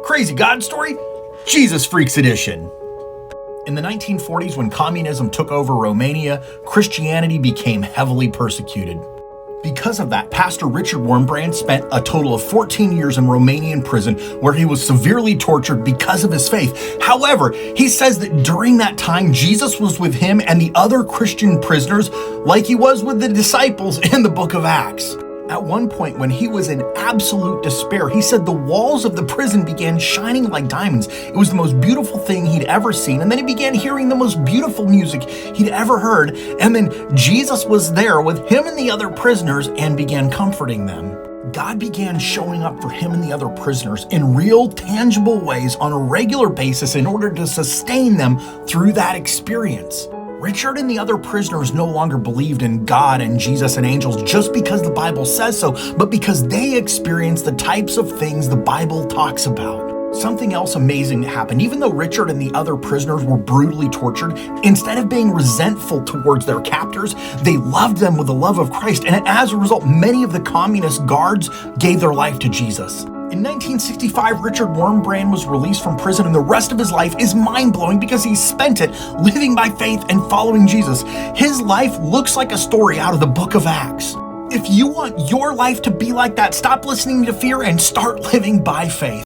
Crazy God Story? Jesus Freaks Edition. In the 1940s, when communism took over Romania, Christianity became heavily persecuted. Because of that, Pastor Richard Wurmbrand spent a total of 14 years in Romanian prison where he was severely tortured because of his faith. However, he says that during that time, Jesus was with him and the other Christian prisoners like he was with the disciples in the book of Acts. At one point, when he was in absolute despair, he said the walls of the prison began shining like diamonds. It was the most beautiful thing he'd ever seen. And then he began hearing the most beautiful music he'd ever heard. And then Jesus was there with him and the other prisoners and began comforting them. God began showing up for him and the other prisoners in real, tangible ways on a regular basis in order to sustain them through that experience. Richard and the other prisoners no longer believed in God and Jesus and angels just because the Bible says so, but because they experienced the types of things the Bible talks about. Something else amazing happened. Even though Richard and the other prisoners were brutally tortured, instead of being resentful towards their captors, they loved them with the love of Christ. And as a result, many of the communist guards gave their life to Jesus. In 1965, Richard Wurmbrand was released from prison, and the rest of his life is mind-blowing because he spent it living by faith and following Jesus. His life looks like a story out of the book of Acts. If you want your life to be like that, stop listening to fear and start living by faith.